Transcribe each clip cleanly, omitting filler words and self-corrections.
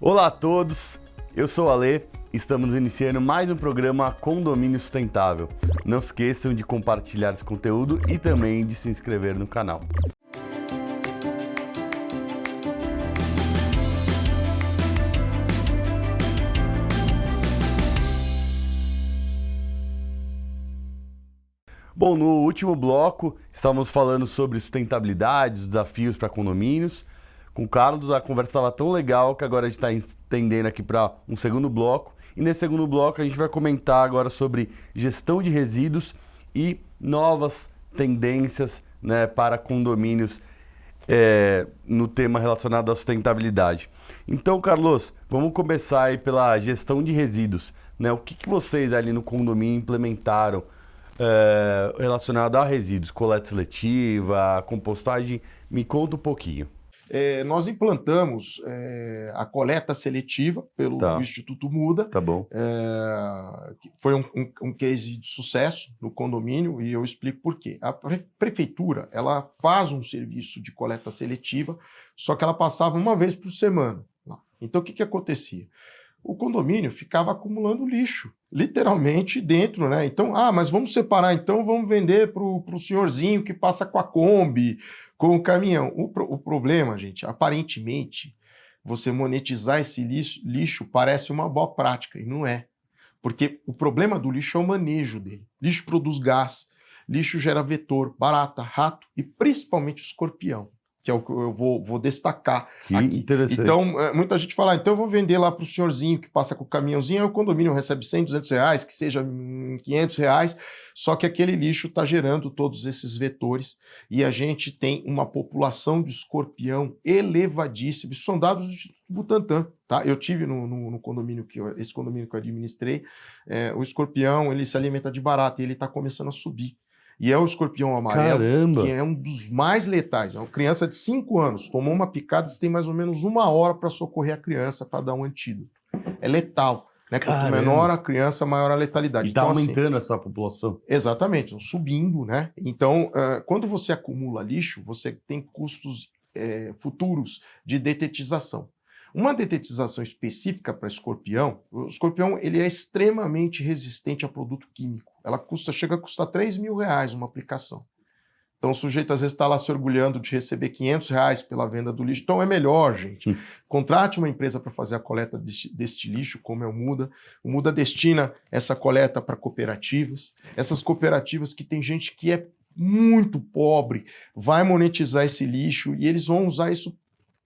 Olá a todos, eu sou o Alê, estamos iniciando mais um programa Condomínio Sustentável. Não se esqueçam de compartilhar esse conteúdo e também de se inscrever no canal. Bom, no último bloco estávamos falando sobre sustentabilidade, os desafios para condomínios. Com o Carlos, a conversa estava tão legal que agora a gente está estendendo aqui para um segundo bloco. E nesse segundo bloco a gente vai comentar agora sobre gestão de resíduos e novas tendências, né, para condomínios no tema relacionado à sustentabilidade. Então, Carlos, vamos começar aí pela gestão de resíduos, né? O que vocês ali no condomínio implementaram relacionado a resíduos, coleta seletiva, compostagem? Me conta um pouquinho. Nós implantamos a coleta seletiva pelo Instituto Muda. Tá bom. Foi um case de sucesso no condomínio e eu explico por quê. A prefeitura ela faz um serviço de coleta seletiva, só que ela passava uma vez por semana. Então o que acontecia? O condomínio ficava acumulando lixo, literalmente dentro, né? Então, mas vamos separar, então vamos vender para o senhorzinho que passa com a Kombi, com o caminhão. O problema, gente, aparentemente, você monetizar esse lixo parece uma boa prática, e não é. Porque o problema do lixo é o manejo dele. Lixo produz gás, lixo gera vetor, barata, rato e principalmente o escorpião, que é o que eu vou destacar que aqui. Interessante. Então, muita gente fala, então eu vou vender lá para o senhorzinho que passa com o caminhãozinho, aí o condomínio recebe 100, 200 reais, que seja 500 reais, só que aquele lixo está gerando todos esses vetores e a gente tem uma população de escorpião elevadíssima. Isso são dados do Instituto Butantan, tá? Eu tive no condomínio, esse condomínio que eu administrei, o escorpião, ele se alimenta de barata e ele está começando a subir. E é o escorpião amarelo, Caramba, que é um dos mais letais. É uma criança de 5 anos, tomou uma picada, você tem mais ou menos 1 hora para socorrer a criança, para dar um antídoto. É letal, né? Quanto menor a criança, maior a letalidade. E está aumentando essa população. Exatamente, subindo, né? Então, quando você acumula lixo, você tem custos futuros de detetização. Uma detetização específica para escorpião, o escorpião ele é extremamente resistente a produto químico. Ela chega a custar R$3.000 uma aplicação. Então o sujeito às vezes está lá se orgulhando de receber R$500 pela venda do lixo. Então é melhor, gente, contrate uma empresa para fazer a coleta deste lixo, como é o Muda. O Muda destina essa coleta para cooperativas. Essas cooperativas que tem gente que é muito pobre, vai monetizar esse lixo e eles vão usar isso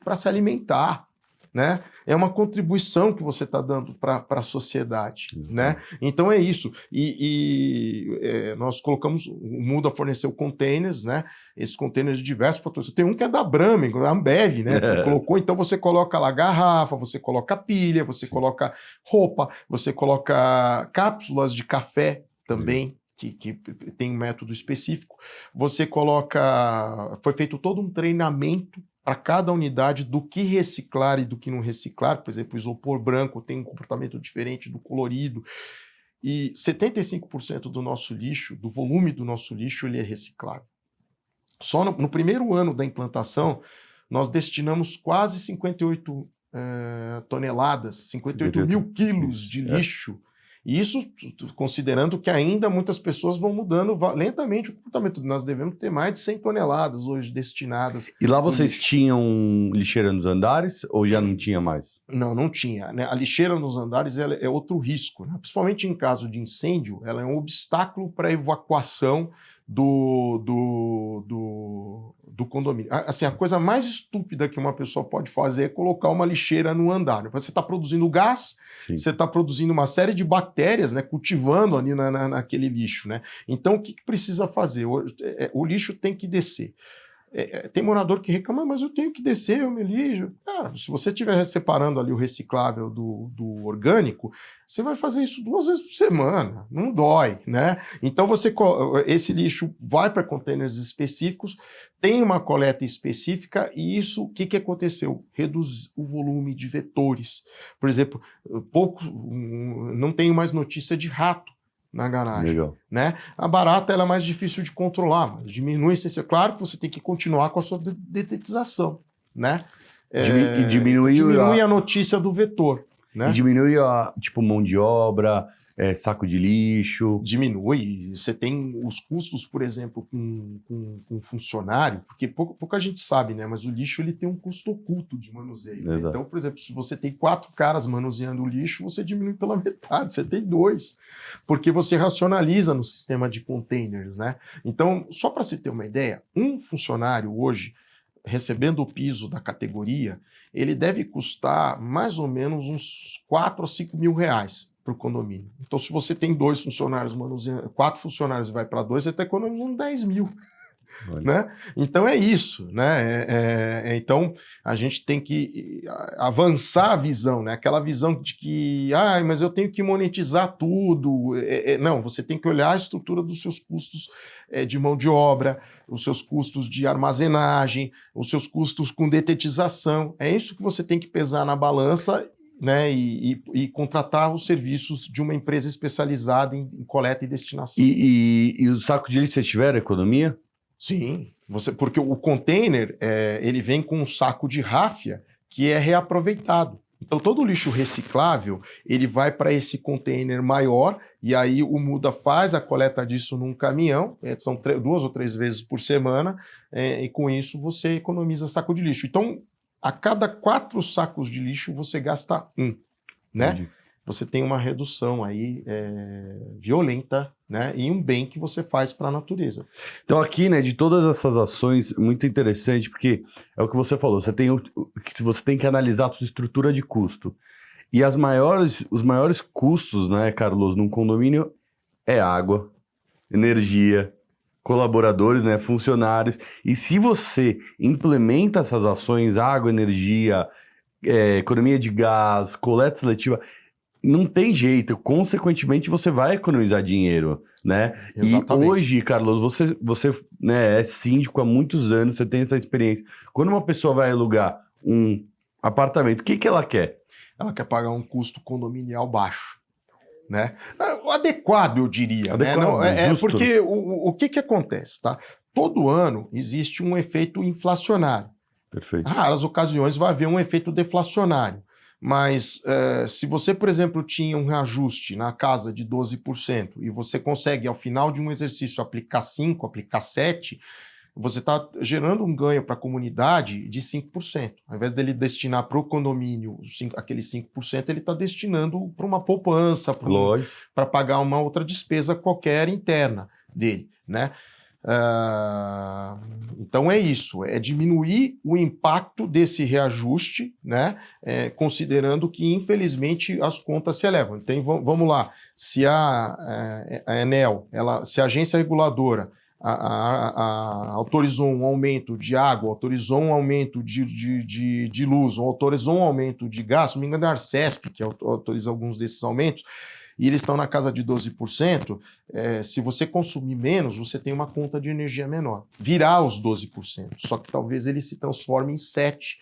para se alimentar. Né? É uma contribuição que você está dando para a sociedade. Né? Então é isso. Nós colocamos, o Muda forneceu containers, né? Esses containers de diversos patrocínios. Tem um que é da Brahma, a Ambev, né? Colocou, então você coloca lá garrafa, você coloca pilha, você coloca roupa, você coloca cápsulas de café também. Que tem um método específico. Você coloca. Foi feito todo um treinamento para cada unidade do que reciclar e do que não reciclar. Por exemplo, o isopor branco tem um comportamento diferente do colorido. E 75% do nosso lixo, do volume do nosso lixo, ele é reciclável. Só no primeiro ano da implantação, nós destinamos quase 58 toneladas, 58 mil quilos de lixo. E isso considerando que ainda muitas pessoas vão mudando lentamente o comportamento. Nós devemos ter mais de 100 toneladas hoje destinadas. E lá vocês tinham lixeira nos andares ou já não tinha mais? Não tinha. Né? A lixeira nos andares é outro risco. Né? Principalmente em caso de incêndio, ela é um obstáculo para a evacuação do condomínio. Assim, a coisa mais estúpida que uma pessoa pode fazer é colocar uma lixeira no andar. Você está produzindo gás, você está produzindo uma série de bactérias, né, cultivando ali naquele lixo. Né? Então, o que precisa fazer? O lixo tem que descer. Tem morador que reclama, mas eu tenho que descer o meu lixo. Cara, se você estiver separando ali o reciclável do orgânico, você vai fazer isso 2 vezes por semana, não dói, né? Então esse lixo vai para containers específicos, tem uma coleta específica e isso, o que aconteceu? Reduz o volume de vetores. Por exemplo, não tenho mais notícia de rato na garagem. Legal. Né? A barata ela é mais difícil de controlar, mas diminui. Claro que você tem que continuar com a sua detetização. Né? E diminui a notícia do vetor. Né? E diminui a, tipo, mão de obra, saco de lixo. Diminui. Você tem os custos, por exemplo, com funcionário, porque pouca gente sabe, né? Mas o lixo ele tem um custo oculto de manuseio. Né? Então, por exemplo, se você tem 4 caras manuseando o lixo, você diminui pela metade, você tem 2, porque você racionaliza no sistema de containers, né? Então, só para se ter uma ideia, um funcionário hoje, recebendo o piso da categoria, ele deve custar mais ou menos uns 4 a 5 mil reais para o condomínio. Então, se você tem 2 funcionários manuseando, 4 funcionários e vai para 2, você está economizando 10 mil. Né? Então é isso, né? Então a gente tem que avançar a visão, né? Aquela visão de que, mas eu tenho que monetizar tudo. Não, você tem que olhar a estrutura dos seus custos de mão de obra, os seus custos de armazenagem, os seus custos com detetização. É isso que você tem que pesar na balança. Né, e contratar os serviços de uma empresa especializada em coleta e destinação. E o saco de lixo, vocês tiveram economia? Sim, porque o container ele vem com um saco de ráfia que é reaproveitado. Então todo o lixo reciclável ele vai para esse container maior e aí o Muda faz a coleta disso num caminhão, são 2 ou 3 vezes por semana, e com isso você economiza saco de lixo. Então a cada 4 sacos de lixo você gasta 1, né? Entendi. Você tem uma redução aí violenta, né? E um bem que você faz para a natureza. Então aqui, né, de todas essas ações, muito interessante, porque é o que você falou, você tem que analisar a sua estrutura de custo. E os maiores custos, né, Carlos, num condomínio é água, energia, colaboradores, né, funcionários. E se você implementa essas ações, água, energia, economia de gás, coleta seletiva, não tem jeito, consequentemente você vai economizar dinheiro, né? Exatamente. E hoje, Carlos, você né, é síndico há muitos anos, você tem essa experiência. Quando uma pessoa vai alugar um apartamento, o que ela quer? Ela quer pagar um custo condominial baixo, né? Adequado, eu diria. Adequado, né? Não, porque o que acontece, tá? Todo ano existe um efeito inflacionário. Perfeito. Raras ocasiões vai haver um efeito deflacionário. Mas se você, por exemplo, tinha um reajuste na casa de 12% e você consegue, ao final de um exercício, aplicar 5%, aplicar 7%, você está gerando um ganho para a comunidade de 5%. Ao invés dele destinar para o condomínio aquele 5%, ele está destinando para uma poupança, para pagar uma outra despesa qualquer interna dele, né? Então é isso, é diminuir o impacto desse reajuste, né? Considerando que infelizmente as contas se elevam. Então vamos lá, se a Enel, se a agência reguladora autorizou um aumento de água, autorizou um aumento de luz, ou autorizou um aumento de gás, se não me engano é a Arcesp que autoriza alguns desses aumentos, e eles estão na casa de 12%, se você consumir menos, você tem uma conta de energia menor. Virá os 12%, só que talvez ele se transforme em 7%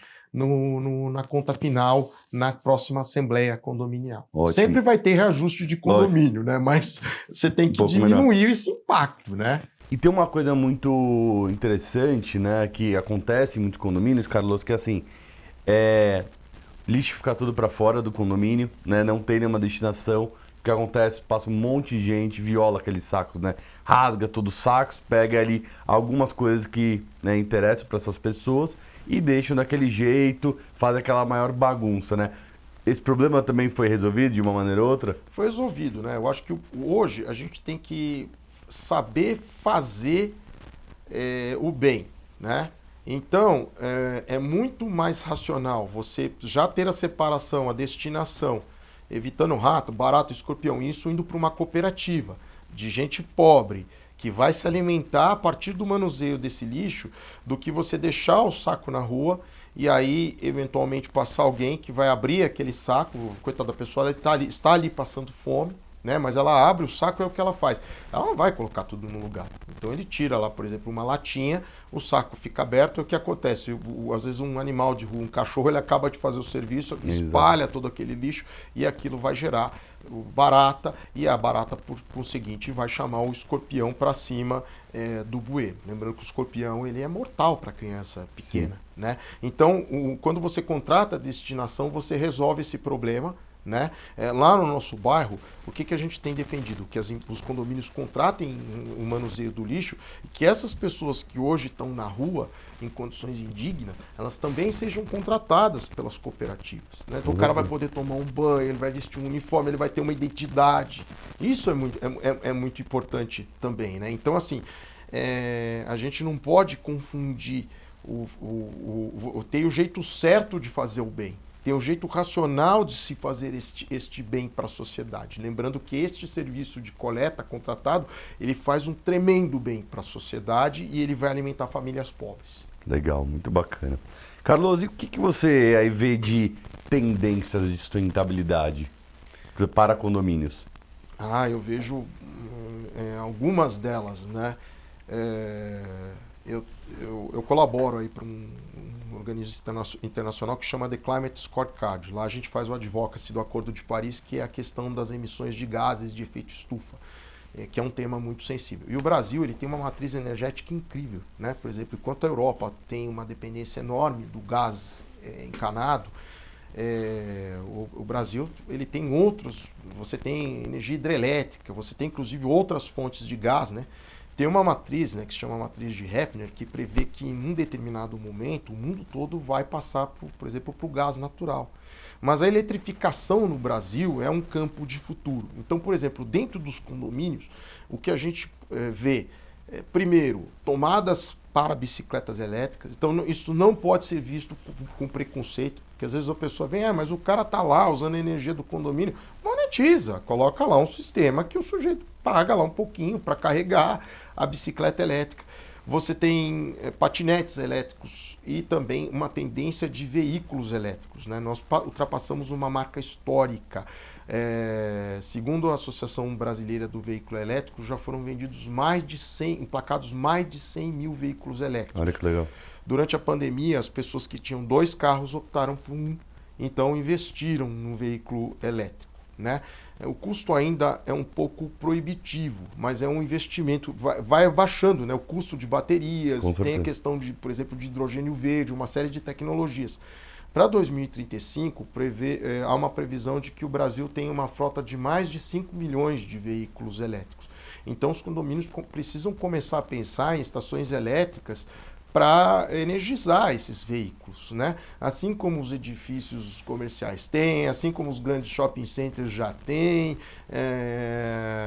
na conta final, na próxima assembleia condominial. Ótimo. Sempre vai ter reajuste de condomínio, né? Mas você tem que diminuir esse impacto, né? E tem uma coisa muito interessante, né, que acontece em muitos condomínios, Carlos, que assim, lixo fica tudo para fora do condomínio, né, não tem nenhuma destinação. O que acontece? Passa um monte de gente, viola aqueles sacos, né? Rasga todos os sacos, pega ali algumas coisas que, né, interessam para essas pessoas e deixam daquele jeito, faz aquela maior bagunça, né? Esse problema também foi resolvido de uma maneira ou outra? Foi resolvido, né? Eu acho que hoje a gente tem que saber fazer o bem, né? Então, é muito mais racional você já ter a separação, a destinação, evitando rato, barato, escorpião, isso indo para uma cooperativa de gente pobre, que vai se alimentar a partir do manuseio desse lixo, do que você deixar o saco na rua e aí, eventualmente, passar alguém que vai abrir aquele saco, coitada da pessoa, ela está ali passando fome, né? Mas ela abre o saco, é o que ela faz. Ela não vai colocar tudo no lugar. Então ele tira lá, por exemplo, uma latinha, o saco fica aberto, é o que acontece? Às vezes um animal de rua, um cachorro, ele acaba de fazer o serviço, espalha todo aquele lixo e aquilo vai gerar barata, e a barata, por conseguinte, vai chamar o escorpião para cima do bueiro. Lembrando que o escorpião ele é mortal para criança pequena, né? Então, quando você contrata a destinação, você resolve esse problema, né? Lá no nosso bairro, o que a gente tem defendido? Que os condomínios contratem o manuseio do lixo e que essas pessoas que hoje estão na rua em condições indignas, elas também sejam contratadas pelas cooperativas, né? Então o cara vai poder tomar um banho, ele vai vestir um uniforme, ele vai ter uma identidade. Isso é muito importante também, né? Então, assim, a gente não pode confundir tem o jeito certo de fazer o bem. Tem um jeito racional de se fazer este bem para a sociedade. Lembrando que este serviço de coleta contratado, ele faz um tremendo bem para a sociedade e ele vai alimentar famílias pobres. Legal, muito bacana. Carlos, e o que você aí vê de tendências de sustentabilidade para condomínios? Eu vejo algumas delas, né? Eu colaboro aí para um organismo internacional que chama The Climate Scorecard. Lá a gente faz o advocacy do Acordo de Paris, que é a questão das emissões de gases de efeito estufa, que é um tema muito sensível. E o Brasil ele tem uma matriz energética incrível, né? Por exemplo, enquanto a Europa tem uma dependência enorme do gás encanado, o Brasil ele tem outros, você tem energia hidrelétrica, você tem inclusive outras fontes de gás, né? Tem uma matriz, né, que se chama matriz de Hefner, que prevê que em um determinado momento o mundo todo vai passar, por exemplo, para o gás natural. Mas a eletrificação no Brasil é um campo de futuro. Então, por exemplo, dentro dos condomínios, o que a gente vê, primeiro, tomadas para bicicletas elétricas. Então, isso não pode ser visto com preconceito, porque às vezes a pessoa vem, mas o cara está lá usando a energia do condomínio. Monetiza, coloca lá um sistema que o sujeito paga lá um pouquinho para carregar a bicicleta elétrica. Você tem patinetes elétricos e também uma tendência de veículos elétricos, né? Nós ultrapassamos uma marca histórica. Segundo a Associação Brasileira do Veículo Elétrico, já foram vendidos emplacados mais de 100 mil veículos elétricos. Olha que legal. Durante a pandemia, as pessoas que tinham 2 carros optaram por um, então investiram no veículo elétrico, né? O custo ainda é um pouco proibitivo, mas é um investimento, vai baixando, né? O custo de baterias, tem a questão, por exemplo, de hidrogênio verde, uma série de tecnologias. Para 2035, há uma previsão de que o Brasil tenha uma frota de mais de 5 milhões de veículos elétricos. Então, os condomínios precisam começar a pensar em estações elétricas para energizar esses veículos, né? Assim como os edifícios comerciais têm, assim como os grandes shopping centers já têm,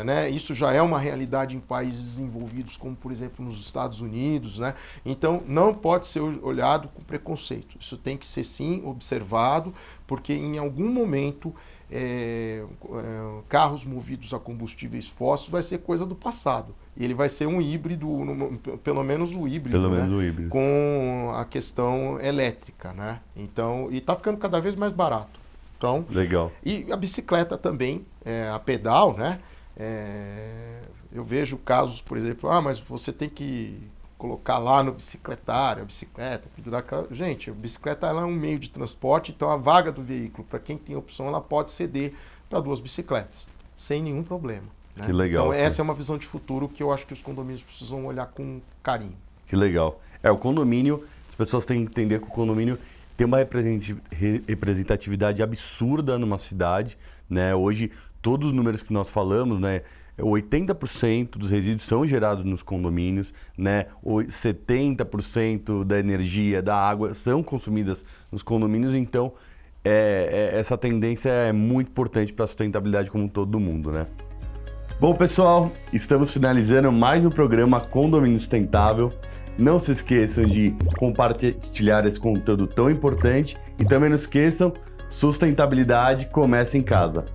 né? Isso já é uma realidade em países desenvolvidos, como por exemplo nos Estados Unidos, né? Então não pode ser olhado com preconceito. Isso tem que ser sim observado, porque em algum momento carros movidos a combustíveis fósseis vai ser coisa do passado. E ele vai ser um híbrido, pelo menos o híbrido, com a questão elétrica, né? Então, e está ficando cada vez mais barato. Então, legal. E a bicicleta também, a pedal, né? Eu vejo casos, por exemplo, mas você tem que colocar lá no bicicletário, a bicicleta, pendurar. Gente, a bicicleta ela é um meio de transporte, então a vaga do veículo, para quem tem opção, ela pode ceder para 2 bicicletas, sem nenhum problema. Né? Que legal. Então essa é uma visão de futuro que eu acho que os condomínios precisam olhar com carinho. Que legal. O condomínio, as pessoas têm que entender que o condomínio tem uma representatividade absurda numa cidade, né? Hoje, todos os números que nós falamos, né? 80% dos resíduos são gerados nos condomínios, né? 70% da energia, da água são consumidas nos condomínios, então essa tendência é muito importante para a sustentabilidade como todo mundo, né? Bom, pessoal, estamos finalizando mais um programa Condomínio Sustentável. Não se esqueçam de compartilhar esse conteúdo tão importante e também não esqueçam, sustentabilidade começa em casa.